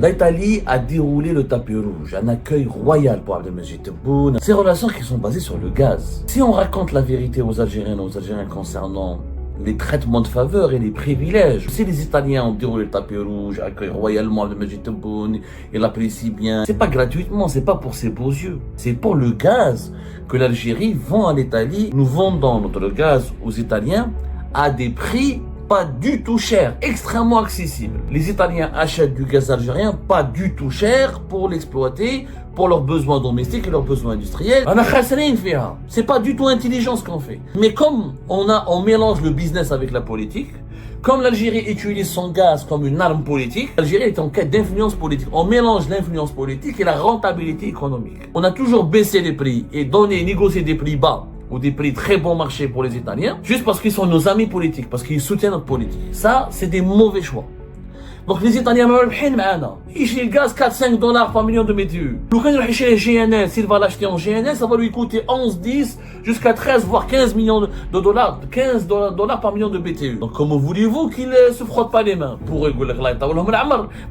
L'Italie a déroulé le tapis rouge, un accueil royal pour Abdelmajid Tebboune. Ces relations qui sont basées sur le gaz. Si on raconte la vérité aux Algériens concernant les traitements de faveur et les privilèges, si les Italiens ont déroulé le tapis rouge, accueillent royalement Abdelmajid Tebboune, et l'apprécient bien, c'est pas gratuitement, c'est pas pour ses beaux yeux, c'est pour le gaz que l'Algérie vend à l'Italie. Nous vendons notre gaz aux Italiens à des prix pas du tout cher, extrêmement accessible. Les Italiens achètent du gaz algérien pas du tout cher pour l'exploiter, pour leurs besoins domestiques et leurs besoins industriels. C'est pas du tout intelligent ce qu'on fait. Mais comme on mélange le business avec la politique, comme l'Algérie utilise son gaz comme une arme politique, l'Algérie est en quête d'influence politique. On mélange l'influence politique et la rentabilité économique. On a toujours baissé les prix et négocié des prix bas ou des prix très bon marché pour les Italiens, juste parce qu'ils sont nos amis politiques, parce qu'ils soutiennent notre politique. Ça, c'est des mauvais choix. Donc les Italiens, ils achètent le gaz 4-5 dollars par million de BTU. Le quand il achète GNL, s'il va l'acheter en GNL, ça va lui coûter 11, 10, jusqu'à 13, voire 15 millions de dollars, 15 dollars par million de BTU. Donc comment voulez-vous qu'ils se frottent pas les mains?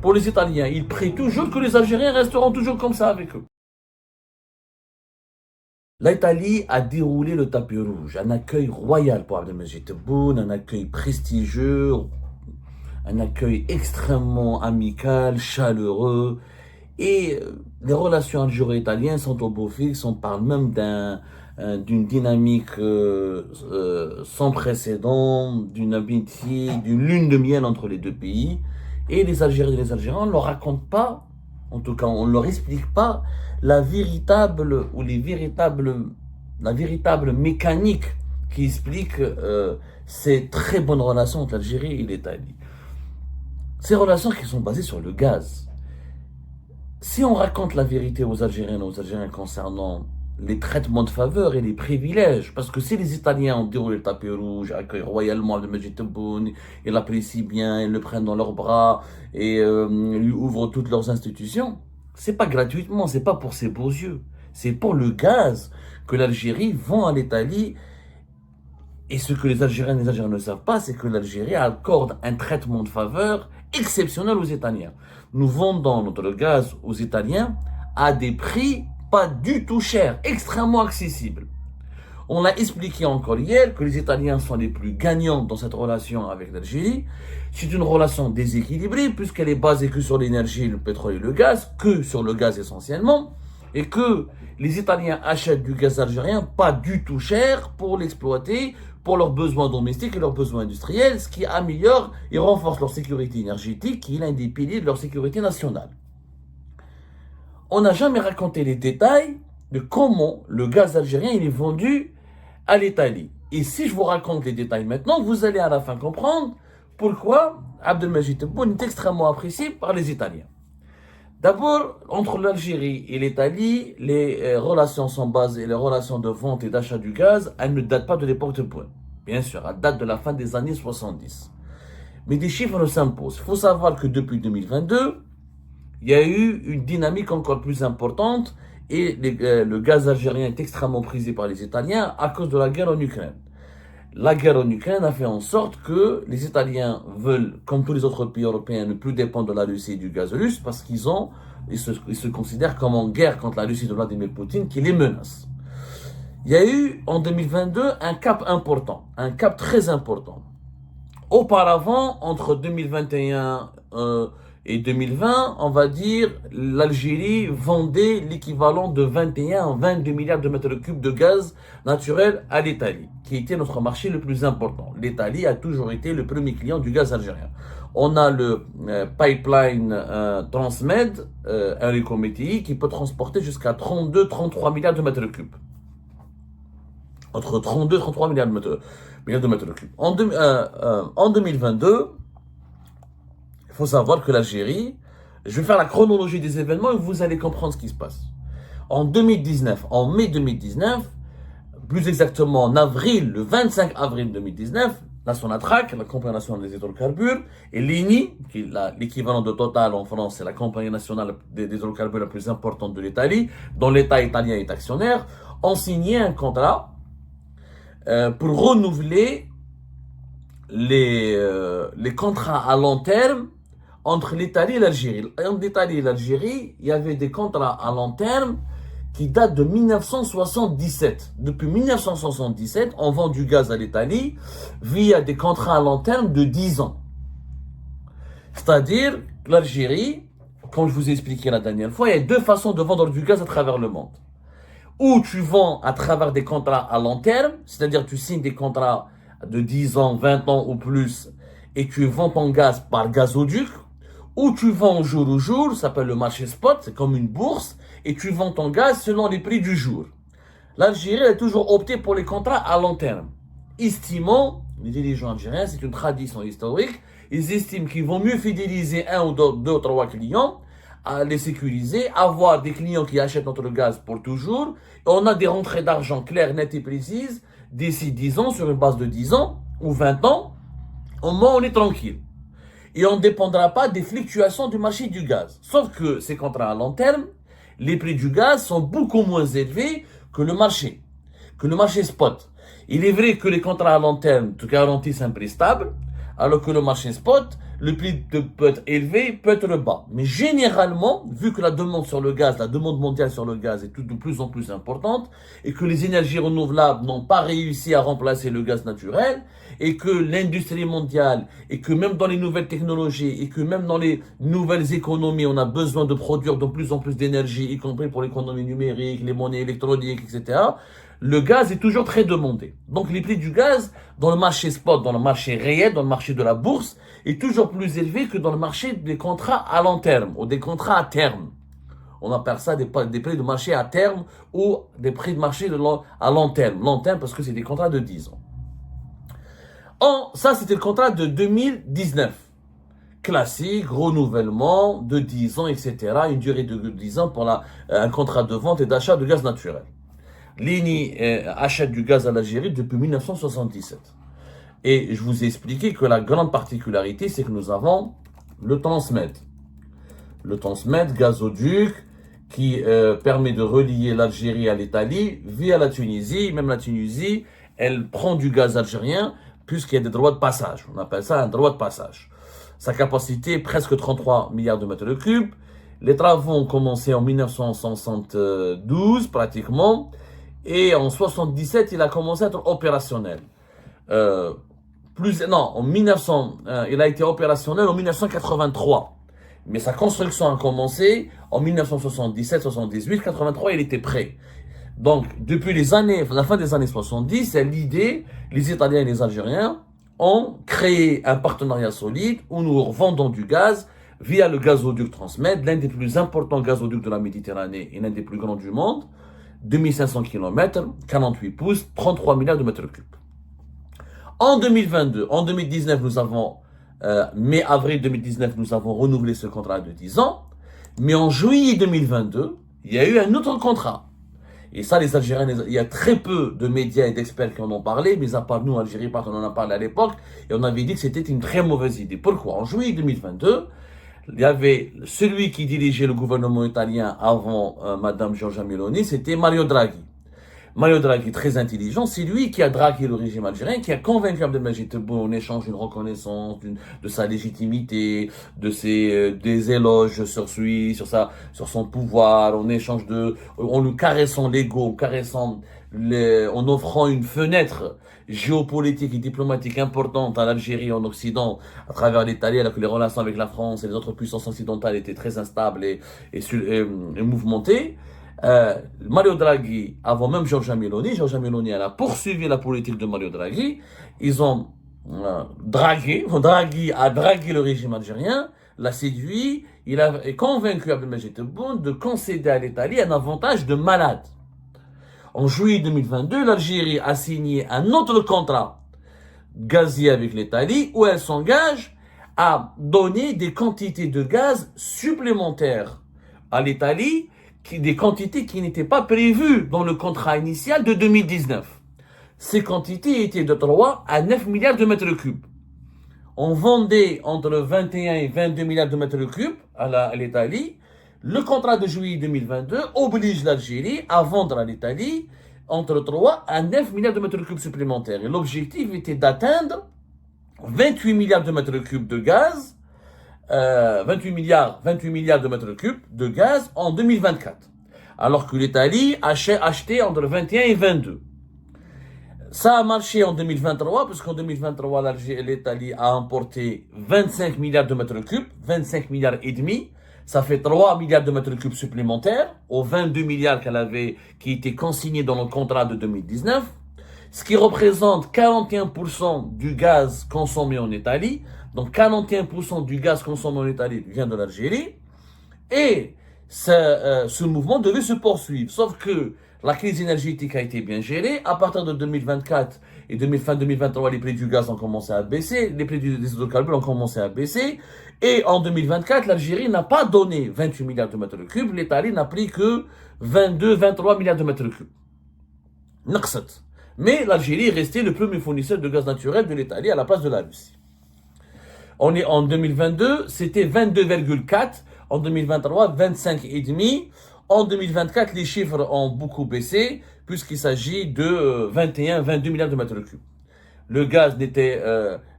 Pour les Italiens, ils prient toujours que les Algériens resteront toujours comme ça avec eux. L'Italie a déroulé le tapis rouge, un accueil royal pour Abdelmajid Tebboune, un accueil prestigieux, un accueil extrêmement amical, chaleureux. Et les relations algéro-italiennes sont au beau fixe. On parle même d'une dynamique sans précédent, d'une amitié, d'une lune de miel entre les deux pays. Et les Algériens et les Algériens, on ne leur raconte pas, en tout cas on ne leur explique pas la véritable mécanique qui explique ces très bonnes relations entre l'Algérie et l'Italie. Ces relations qui sont basées sur le gaz. Si on raconte la vérité aux Algériens concernant les traitements de faveur et les privilèges, parce que si les Italiens ont déroulé le tapis rouge, accueillent royalement Abdelmajid Tebboune, ils l'apprécient bien, ils le prennent dans leurs bras et lui ouvrent toutes leurs institutions, c'est pas gratuitement, c'est pas pour ses beaux yeux, c'est pour le gaz que l'Algérie vend à l'Italie. Et ce que les Algériens ne savent pas, c'est que l'Algérie accorde un traitement de faveur exceptionnel aux Italiens. Nous vendons notre gaz aux Italiens à des prix pas du tout chers, extrêmement accessibles. On l'a expliqué encore hier que les Italiens sont les plus gagnants dans cette relation avec l'Algérie. C'est une relation déséquilibrée puisqu'elle est basée que sur l'énergie, le pétrole et le gaz, que sur le gaz essentiellement, et que les Italiens achètent du gaz algérien pas du tout cher pour l'exploiter, pour leurs besoins domestiques et leurs besoins industriels, ce qui améliore et renforce leur sécurité énergétique, qui est l'un des piliers de leur sécurité nationale. On n'a jamais raconté les détails de comment le gaz algérien il est vendu à l'Italie. Et si je vous raconte les détails maintenant, vous allez à la fin comprendre pourquoi Abdelmajid Tebboune est extrêmement apprécié par les Italiens. D'abord, entre l'Algérie et l'Italie, les relations sont basées, les relations de vente et d'achat du gaz, elles ne datent pas de l'époque de Tebboune. Bien sûr, elles datent de la fin des années 70. Mais des chiffres s'imposent. Il faut savoir que depuis 2022, il y a eu une dynamique encore plus importante et le gaz algérien est extrêmement prisé par les Italiens à cause de la guerre en Ukraine. La guerre en Ukraine a fait en sorte que les Italiens veulent, comme tous les autres pays européens, ne plus dépendre de la Russie et du gaz russe parce qu'ils se considèrent comme en guerre contre la Russie de Vladimir Poutine qui les menace. Il y a eu en 2022 un cap important, un cap très important. Auparavant, entre 2021 et 2020, on va dire, l'Algérie vendait l'équivalent de 21 à 22 milliards de mètres cubes de gaz naturel à l'Italie, qui était notre marché le plus important. L'Italie a toujours été le premier client du gaz algérien. On a le pipeline Transmed, Enrico Mettei, qui peut transporter jusqu'à 32-33 milliards de mètres cubes. Entre 32 et 33 milliards de mètres cubes. En 2022, il faut savoir que l'Algérie, je vais faire la chronologie des événements et vous allez comprendre ce qui se passe. En mai 2019, plus exactement en avril, le 25 avril 2019, la Sonatrach, la compagnie nationale des hydrocarbures, et l'ENI, qui est l'équivalent de Total en France, c'est la compagnie nationale des hydrocarbures la plus importante de l'Italie, dont l'État italien est actionnaire, ont signé un contrat pour renouveler les contrats à long terme entre l'Italie et l'Algérie. Entre l'Italie et l'Algérie, il y avait des contrats à long terme qui datent de 1977. Depuis 1977, on vend du gaz à l'Italie via des contrats à long terme de 10 ans. C'est-à-dire que l'Algérie, comme je vous ai expliqué la dernière fois, il y a deux façons de vendre du gaz à travers le monde. Ou tu vends à travers des contrats à long terme, c'est-à-dire tu signes des contrats de 10 ans, 20 ans ou plus, et tu vends ton gaz par gazoduc, ou tu vends au jour, ça s'appelle le marché spot, c'est comme une bourse, et tu vends ton gaz selon les prix du jour. L'Algérie a toujours opté pour les contrats à long terme, estimant, les dirigeants algériens, c'est une tradition historique, ils estiment qu'ils vont mieux fidéliser un ou deux ou trois clients, à les sécuriser, avoir des clients qui achètent notre gaz pour toujours, et on a des rentrées d'argent claires, nettes et précises, d'ici 10 ans, sur une base de 10 ans, ou 20 ans, au moins on est tranquille. Et on ne dépendra pas des fluctuations du marché du gaz. Sauf que ces contrats à long terme, les prix du gaz sont beaucoup moins élevés que le marché spot. Il est vrai que les contrats à long terme te garantissent un prix stable, alors que le marché spot, le prix peut être élevé, peut être bas. Mais généralement, vu que la demande sur le gaz, la demande mondiale sur le gaz est de plus en plus importante, et que les énergies renouvelables n'ont pas réussi à remplacer le gaz naturel, et que l'industrie mondiale, et que même dans les nouvelles technologies, et que même dans les nouvelles économies, on a besoin de produire de plus en plus d'énergie, y compris pour l'économie numérique, les monnaies électroniques, etc., le gaz est toujours très demandé. Donc les prix du gaz dans le marché spot, dans le marché réel, dans le marché de la bourse, est toujours plus élevé que dans le marché des contrats à long terme ou des contrats à terme. On appelle ça des prix de marché à terme ou des prix de marché à long terme. Long terme parce que c'est des contrats de 10 ans. Ça, c'était le contrat de 2019. Classique, renouvellement de 10 ans, etc. Une durée de 10 ans pour un contrat de vente et d'achat de gaz naturel. L'INI achète du gaz à l'Algérie depuis 1977. Et je vous ai expliqué que la grande particularité, c'est que nous avons le Transmed. Le Transmed gazoduc qui permet de relier l'Algérie à l'Italie via la Tunisie. Même la Tunisie, elle prend du gaz algérien puisqu'il y a des droits de passage. On appelle ça un droit de passage. Sa capacité est presque 33 milliards de mètres cubes. Les travaux ont commencé en 1972 pratiquement. Et en 77, il a commencé à être opérationnel. Il a été opérationnel en 1983. Mais sa construction a commencé en 1977, 78, 83, il était prêt. Donc, depuis la fin des années 70, c'est l'idée, les Italiens et les Algériens ont créé un partenariat solide où nous revendons du gaz via le gazoduc Transmed, l'un des plus importants gazoducs de la Méditerranée et l'un des plus grands du monde. 2500 km, 48 pouces, 33 milliards de mètres cubes. En 2019, nous avons, mai-avril 2019, nous avons renouvelé ce contrat de 10 ans. Mais en juillet 2022, il y a eu un autre contrat. Et ça, les Algériens, il y a très peu de médias et d'experts qui en ont parlé, mais à part nous, Algérie, on en a parlé à l'époque, et on avait dit que c'était une très mauvaise idée. Pourquoi? En juillet 2022, il y avait celui qui dirigeait le gouvernement italien avant Madame Giorgia Meloni, c'était Mario Draghi. Mario Draghi, très intelligent, c'est lui qui a dragué le régime algérien, qui a convaincu Abdelmadjid Tebboune en échange d'une reconnaissance de sa légitimité, des éloges sur lui, sur son pouvoir, en lui caressant l'ego, en offrant une fenêtre géopolitique et diplomatique importante à l'Algérie en Occident, à travers l'Italie, alors que les relations avec la France et les autres puissances occidentales étaient très instables et mouvementées. Mario Draghi, avant même Giorgia Meloni, elle a poursuivi la politique de Mario Draghi. Ils ont Draghi a dragué le régime algérien, l'a séduit, il a convaincu Abdelmadjid Tebboune de concéder à l'Italie un avantage de malade. En juillet 2022, l'Algérie a signé un autre contrat gazier avec l'Italie où elle s'engage à donner des quantités de gaz supplémentaires à l'Italie, des quantités qui n'étaient pas prévues dans le contrat initial de 2019. Ces quantités étaient de 3 à 9 milliards de mètres cubes. On vendait entre 21 et 22 milliards de mètres cubes à l'Italie. Le contrat de juillet 2022 oblige l'Algérie à vendre à l'Italie entre 3 à 9 milliards de mètres cubes supplémentaires. Et l'objectif était d'atteindre 28 milliards de mètres cubes de gaz 28 milliards de mètres cubes de gaz en 2024. Alors que l'Italie achetait entre 21 et 22. Ça a marché en 2023, parce qu'en 2023, l'Italie a importé 25 milliards de mètres cubes, 25 milliards et demi. Ça fait 3 milliards de mètres cubes supplémentaires aux 22 milliards qui étaient consignés dans le contrat de 2019, ce qui représente 41% du gaz consommé en Italie. Donc 41% du gaz consommé en Italie vient de l'Algérie. Et ce mouvement devait se poursuivre. Sauf que la crise énergétique a été bien gérée. À partir de 2024 et fin 2023, les prix du gaz ont commencé à baisser. Les prix des hydrocarbures ont commencé à baisser. Et en 2024, l'Algérie n'a pas donné 28 milliards de mètres cubes. L'Italie n'a pris que 23 milliards de mètres cubes. Naqsat. Mais l'Algérie est restée le premier fournisseur de gaz naturel de l'Italie à la place de la Russie. On est en 2022, c'était 22,4. En 2023, 25,5. En 2024, les chiffres ont beaucoup baissé, puisqu'il s'agit de 22 milliards de mètres cubes. Le gaz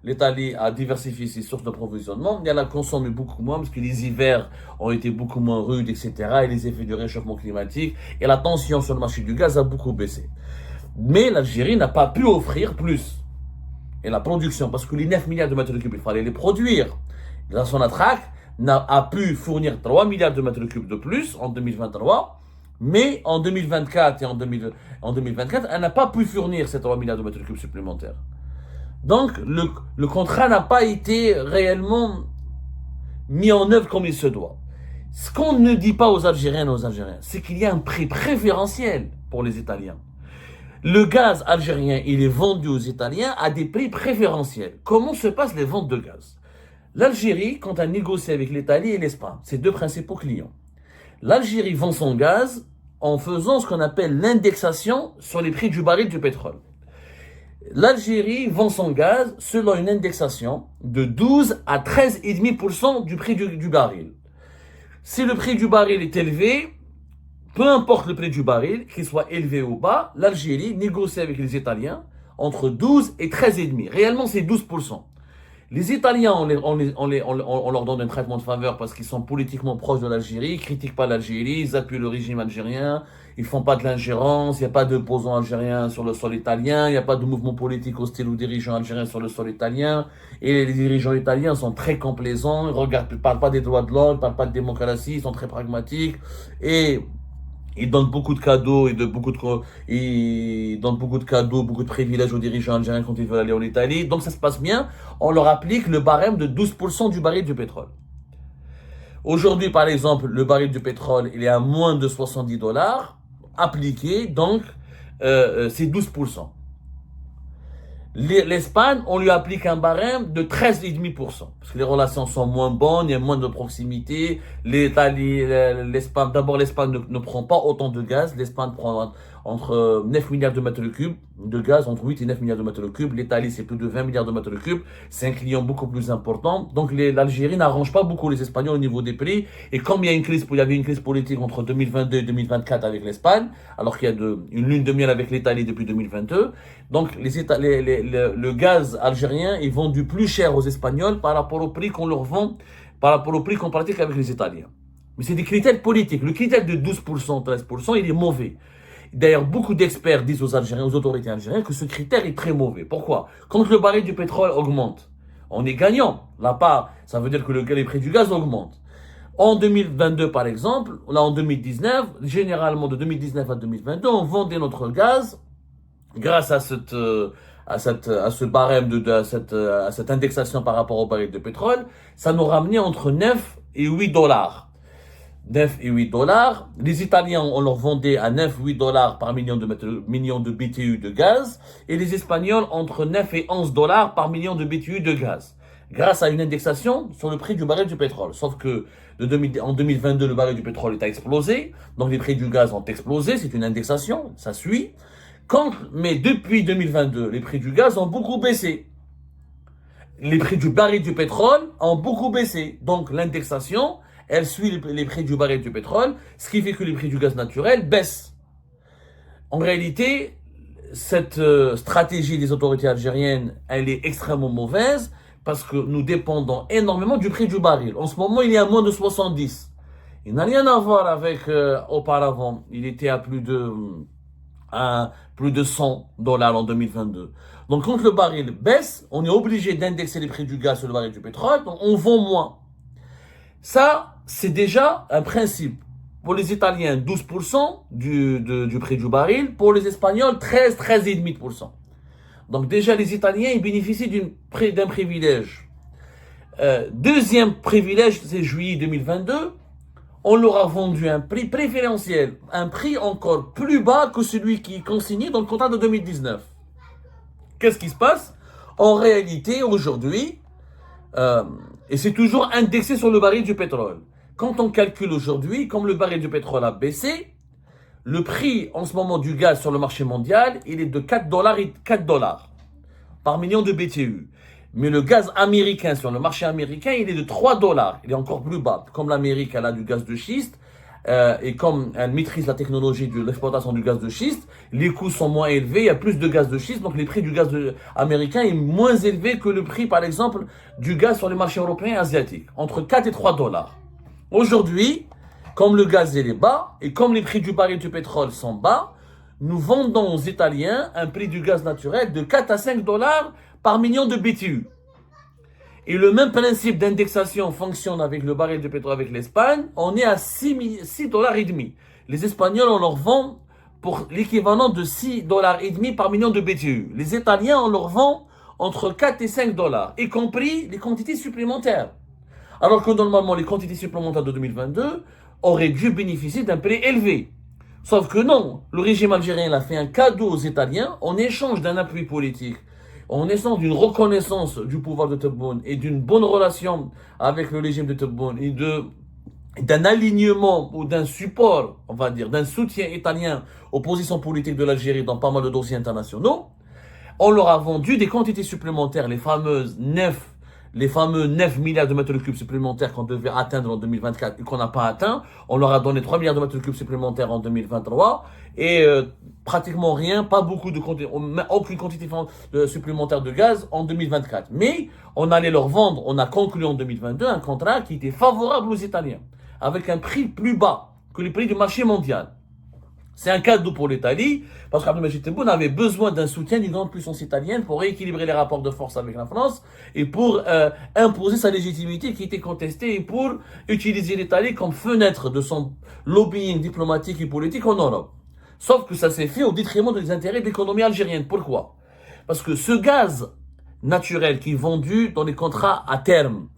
l'Italie a diversifié ses sources d'approvisionnement, elle a consommé beaucoup moins, parce que les hivers ont été beaucoup moins rudes, etc., et les effets du réchauffement climatique, et la tension sur le marché du gaz a beaucoup baissé. Mais l'Algérie n'a pas pu offrir plus. Et la production, parce que les 9 milliards de mètres cubes, il fallait les produire. La Sonatrach a pu fournir 3 milliards de mètres cubes de plus en 2023, mais en 2024 et en 2024, elle n'a pas pu fournir ces 3 milliards de mètres cubes supplémentaires. Donc, le contrat n'a pas été réellement mis en œuvre comme il se doit. Ce qu'on ne dit pas aux Algériennes et aux Algériens, c'est qu'il y a un prix préférentiel pour les Italiens. Le gaz algérien, il est vendu aux Italiens à des prix préférentiels. Comment se passent les ventes de gaz? L'Algérie, quand elle négocie avec l'Italie et l'Espagne, ses deux principaux clients, l'Algérie vend son gaz en faisant ce qu'on appelle l'indexation sur les prix du baril du pétrole. L'Algérie vend son gaz selon une indexation de 12 à 13,5% du prix du baril. Si le prix du baril est élevé, peu importe le prix du baril, qu'il soit élevé ou bas, l'Algérie négocie avec les Italiens entre 12 et 13,5%. Réellement, c'est 12%. Les Italiens, on leur donne un traitement de faveur parce qu'ils sont politiquement proches de l'Algérie, ils critiquent pas l'Algérie, ils appuient le régime algérien, ils font pas de l'ingérence, il n'y a pas d'opposants algériens sur le sol italien, il n'y a pas de mouvement politique hostile aux dirigeants algériens sur le sol italien, et les dirigeants italiens sont très complaisants, ils parlent pas des droits de l'homme, ils parlent pas de démocratie, ils sont très pragmatiques, et ils donnent beaucoup de cadeaux beaucoup de privilèges aux dirigeants algériens quand ils veulent aller en Italie. Donc ça se passe bien. On leur applique le barème de 12% du baril du pétrole. Aujourd'hui, par exemple, le baril du pétrole, il est à moins de 70 dollars. Appliqué, donc, c'est 12%. L'Espagne, on lui applique un barème de 13,5%. Parce que les relations sont moins bonnes, il y a moins de proximité. D'abord, l'Espagne ne prend pas autant de gaz. L'Espagne prend entre 9 milliards de mètres cubes de gaz, entre 8 et 9 milliards de mètres cubes. L'Italie, c'est plus de 20 milliards de mètres cubes. C'est un client beaucoup plus important. Donc, l'Algérie n'arrange pas beaucoup les Espagnols au niveau des prix. Et comme il y avait une crise politique entre 2022 et 2024 avec l'Espagne, alors qu'il y a une lune de miel avec l'Italie depuis 2022, donc le gaz algérien est vendu plus cher aux Espagnols par rapport au prix qu'on leur vend, par rapport au prix qu'on pratique avec les Italiens. Mais c'est des critères politiques. Le critère de 12%, 13%, il est mauvais. D'ailleurs, beaucoup d'experts disent aux Algériens, aux autorités algériennes, que ce critère est très mauvais. Pourquoi? Quand le baril du pétrole augmente, on est gagnant. Là-bas, ça veut dire que les prix du gaz augmentent. En 2022, par exemple, là en 2019, généralement de 2019 à 2022, on vendait notre gaz grâce à ce barème, à cette indexation par rapport au baril de pétrole. Ça nous ramenait entre 9 et 8 dollars. 9 et 8 dollars. Les Italiens, on leur vendait à 9 8 dollars par million de BTU de gaz. Et les Espagnols, entre 9 et 11 dollars par million de BTU de gaz. Grâce à une indexation sur le prix du baril du pétrole. Sauf que en 2022, le baril du pétrole a explosé. Donc les prix du gaz ont explosé. C'est une indexation. Ça suit. Mais depuis 2022, les prix du gaz ont beaucoup baissé. Les prix du baril du pétrole ont beaucoup baissé. Donc l'indexation, elle suit les prix du baril du pétrole, ce qui fait que les prix du gaz naturel baissent. En réalité, cette stratégie des autorités algériennes, elle est extrêmement mauvaise, parce que nous dépendons énormément du prix du baril. En ce moment, il est à moins de 70. Il n'a rien à voir avec auparavant. Il était à plus de 100 dollars en 2022. Donc quand le baril baisse, on est obligé d'indexer les prix du gaz sur le baril du pétrole, donc on vend moins. Ça, c'est déjà un principe. Pour les Italiens, 12% du prix du baril. Pour les Espagnols, 13,5%. Donc déjà, les Italiens, ils bénéficient d'un privilège. Deuxième privilège, c'est juillet 2022. On leur a vendu un prix préférentiel, un prix encore plus bas que celui qui est consigné dans le contrat de 2019. Qu'est-ce qui se passe? En réalité, aujourd'hui, et c'est toujours indexé sur le baril du pétrole. Quand on calcule aujourd'hui, comme le baril du pétrole a baissé, le prix en ce moment du gaz sur le marché mondial, il est de 4 dollars par million de BTU. Mais le gaz américain sur le marché américain, il est de 3 dollars. Il est encore plus bas. Comme l'Amérique, elle a du gaz de schiste, et comme elle maîtrise la technologie de l'exploitation du gaz de schiste, les coûts sont moins élevés, il y a plus de gaz de schiste, donc les prix du gaz américain est moins élevé que le prix, par exemple, du gaz sur les marchés européens et asiatiques, entre 4 et 3 dollars. Aujourd'hui, comme le gaz est bas, et comme les prix du baril du pétrole sont bas, nous vendons aux Italiens un prix du gaz naturel de 4 à 5 dollars par million de BTU. Et le même principe d'indexation fonctionne avec le baril de pétrole avec l'Espagne. On est à 6 dollars et demi. Les Espagnols, on leur vend pour l'équivalent de 6 dollars et demi par million de BTU. Les Italiens, on leur vend entre 4 et 5 dollars, y compris les quantités supplémentaires. Alors que normalement, les quantités supplémentaires de 2022 auraient dû bénéficier d'un prix élevé. Sauf que non, le régime algérien a fait un cadeau aux Italiens en échange d'un appui politique, en échange d'une reconnaissance du pouvoir de Tebboune et d'une bonne relation avec le régime de Tebboune et d'un alignement ou d'un support, on va dire, d'un soutien italien aux positions politiques de l'Algérie dans pas mal de dossiers internationaux. On leur a vendu des quantités supplémentaires, les fameux 9 milliards de mètres cubes supplémentaires qu'on devait atteindre en 2024 et qu'on n'a pas atteint. On leur a donné 3 milliards de mètres cubes supplémentaires en 2023 et pratiquement rien, pas beaucoup de quantité, aucune quantité supplémentaire de gaz en 2024. Mais on allait leur vendre, on a conclu en 2022 un contrat qui était favorable aux Italiens, avec un prix plus bas que les prix du marché mondial. C'est un cadeau pour l'Italie, parce qu'Abdelmajid Tebboune avait besoin d'un soutien d'une grande puissance italienne pour rééquilibrer les rapports de force avec la France et pour imposer sa légitimité qui était contestée et pour utiliser l'Italie comme fenêtre de son lobbying diplomatique et politique en Europe. Sauf que ça s'est fait au détriment des intérêts de l'économie algérienne. Pourquoi? Parce que ce gaz naturel qui est vendu dans les contrats à terme,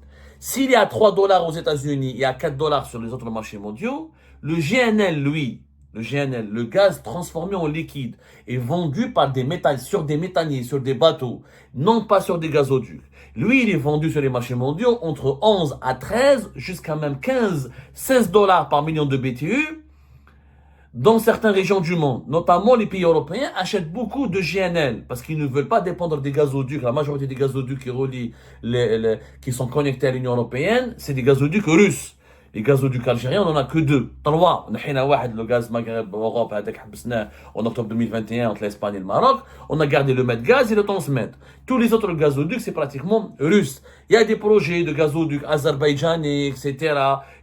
s'il est à 3 dollars aux États-Unis et à 4 dollars sur les autres marchés mondiaux, le GNL, lui, le gaz transformé en liquide, est vendu par sur des méthaniers, sur des bateaux, non pas sur des gazoducs. Lui, il est vendu sur les marchés mondiaux entre 11 à 13, jusqu'à même 15, 16 dollars par million de BTU. Dans certaines régions du monde, notamment les pays européens, achètent beaucoup de GNL parce qu'ils ne veulent pas dépendre des gazoducs. La majorité des gazoducs qui relient qui sont connectés à l'Union européenne, c'est des gazoducs russes. Les gazoducs algériens, on n'en a que 2. 3. On a le gaz Maghreb Europe en octobre 2021 entre l'Espagne et le Maroc. On a gardé le Medgaz et le Transmed. Tous les autres gazoducs, c'est pratiquement russe. Il y a des projets de gazoducs azerbaïdjanais, etc.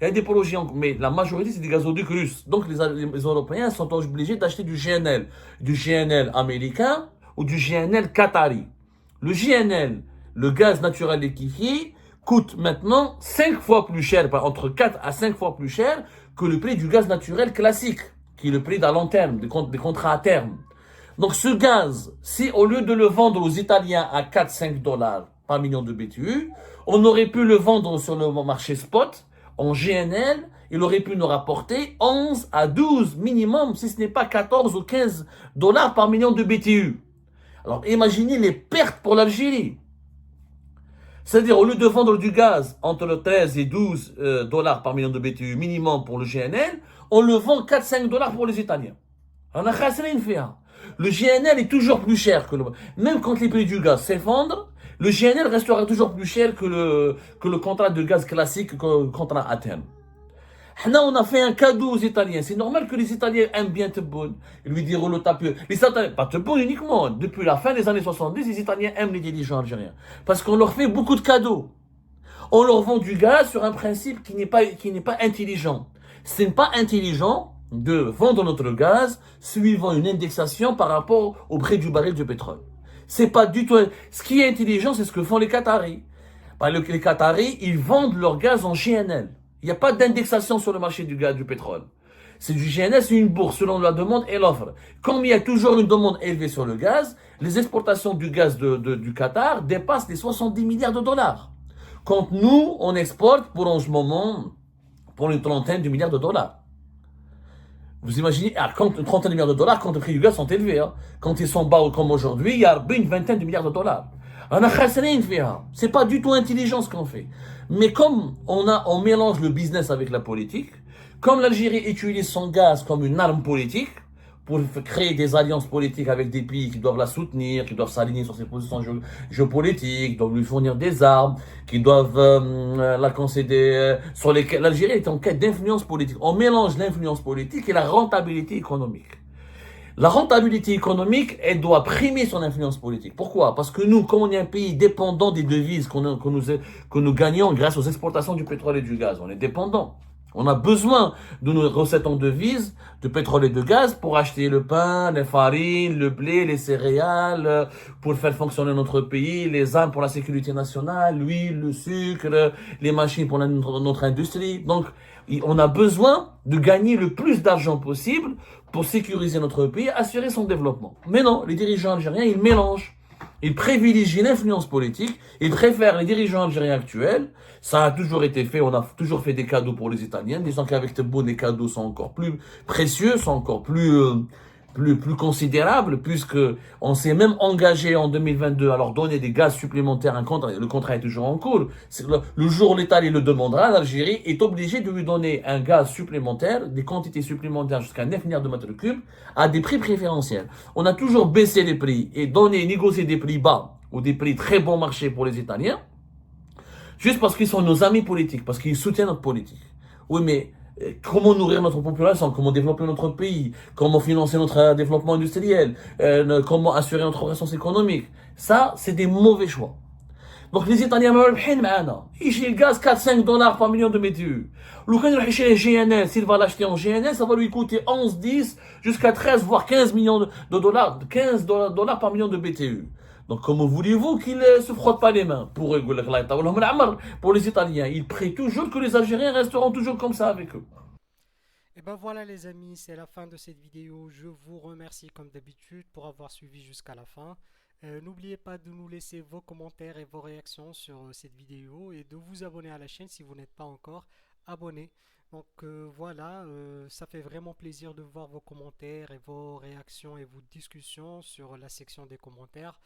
Il y a des projets, mais la majorité, c'est des gazoducs russes. Donc les Européens sont obligés d'acheter du GNL américain ou du GNL qatari. Le GNL, le gaz naturel liquéfié, coûte maintenant 5 fois plus cher, entre 4 à 5 fois plus cher que le prix du gaz naturel classique, qui est le prix d'à long terme, des contrats à terme. Donc ce gaz, si au lieu de le vendre aux Italiens à 4-5 dollars par million de BTU, on aurait pu le vendre sur le marché spot, en GNL, il aurait pu nous rapporter 11 à 12 minimum, si ce n'est pas 14 ou 15 dollars par million de BTU. Alors imaginez les pertes pour l'Algérie. C'est-à-dire, au lieu de vendre du gaz entre 13 et 12 dollars par million de BTU minimum pour le GNL, on le vend 4-5 dollars pour les Italiens. On a khasrin fiha. Le GNL est toujours plus cher que même quand les prix du gaz s'effondrent, le GNL restera toujours plus cher que le contrat de gaz classique, que le contrat à terme. On a fait un cadeau aux Italiens. C'est normal que les Italiens aiment bien Tebboune. Ils lui diront le tapu. Les Italiens, pas Tebboune uniquement. Depuis la fin des années 70, les Italiens aiment les dirigeants algériens. Parce qu'on leur fait beaucoup de cadeaux. On leur vend du gaz sur un principe qui n'est pas intelligent. Ce n'est pas intelligent de vendre notre gaz suivant une indexation par rapport au prix du baril de pétrole. C'est pas du tout. Ce qui est intelligent, c'est ce que font les Qataris. Les Qataris, ils vendent leur gaz en GNL. Il n'y a pas d'indexation sur le marché du gaz, du pétrole. C'est du GNL, c'est une bourse selon la demande et l'offre. Comme il y a toujours une demande élevée sur le gaz, les exportations du gaz du Qatar dépassent les 70 milliards de dollars. Quand nous, on exporte pour en ce moment, pour une trentaine de milliards de dollars. Vous imaginez, quand une trentaine de milliards de dollars, quand les prix du gaz sont élevés, hein. Quand ils sont bas comme aujourd'hui, il y a une vingtaine de milliards de dollars. C'est pas du tout intelligent ce qu'on fait. Mais comme on mélange le business avec la politique, comme l'Algérie utilise son gaz comme une arme politique, pour créer des alliances politiques avec des pays qui doivent la soutenir, qui doivent s'aligner sur ses positions géopolitiques, qui doivent lui fournir des armes, qui doivent la concéder, sur lesquelles l'Algérie est en quête d'influence politique. On mélange l'influence politique et la rentabilité économique. La rentabilité économique, elle doit primer son influence politique. Pourquoi? Parce que nous, comme on est un pays dépendant des devises que nous gagnons grâce aux exportations du pétrole et du gaz, on est dépendant. On a besoin de nos recettes en devises, de pétrole et de gaz pour acheter le pain, les farines, le blé, les céréales, pour faire fonctionner notre pays, les armes pour la sécurité nationale, l'huile, le sucre, les machines pour notre industrie. Donc, on a besoin de gagner le plus d'argent possible pour sécuriser notre pays, assurer son développement. Mais non, les dirigeants algériens, ils mélangent. Ils privilégient l'influence politique, ils préfèrent les dirigeants algériens actuels. Ça a toujours été fait, on a toujours fait des cadeaux pour les Italiens, disant qu'avec Tebboune, les cadeaux sont encore plus précieux, sont encore plus considérables, puisque on s'est même engagé en 2022 à leur donner des gaz supplémentaires. Le contrat est toujours en cours. Le jour où l'Italie le demandera, l'Algérie est obligée de lui donner un gaz supplémentaire, des quantités supplémentaires jusqu'à 9 milliards de mètres cubes, à des prix préférentiels. On a toujours baissé les prix et négocié des prix bas ou des prix très bon marché pour les Italiens, juste parce qu'ils sont nos amis politiques, parce qu'ils soutiennent notre politique. Oui, mais comment nourrir notre population, comment développer notre pays, comment financer notre développement industriel, comment assurer notre croissance économique. Ça, c'est des mauvais choix. Donc les Italiens مربحين معانا. يشري le gaz 4-5 dollars par million de BTU. لو كان يروح يشري GNL, s'il va l'acheter en GNL, ça va lui coûter 11, 10, jusqu'à 13, voire 15 millions de dollars, 15 dollars par million de BTU. Donc comment voulez-vous qu'ils se frottent pas les mains? Pour les Italiens, ils prient toujours que les Algériens resteront toujours comme ça avec eux. Et ben voilà les amis, c'est la fin de cette vidéo. Je vous remercie comme d'habitude pour avoir suivi jusqu'à la fin. N'oubliez pas de nous laisser vos commentaires et vos réactions sur cette vidéo et de vous abonner à la chaîne si vous n'êtes pas encore abonné. Donc voilà, ça fait vraiment plaisir de voir vos commentaires et vos réactions et vos discussions sur la section des commentaires.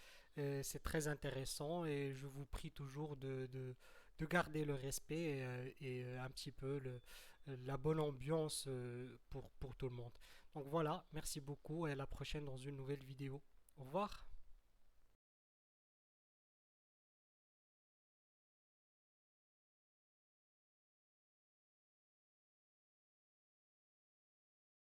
C'est très intéressant et je vous prie toujours de garder le respect et un petit peu la bonne ambiance pour tout le monde. Donc voilà, merci beaucoup et à la prochaine dans une nouvelle vidéo. Au revoir.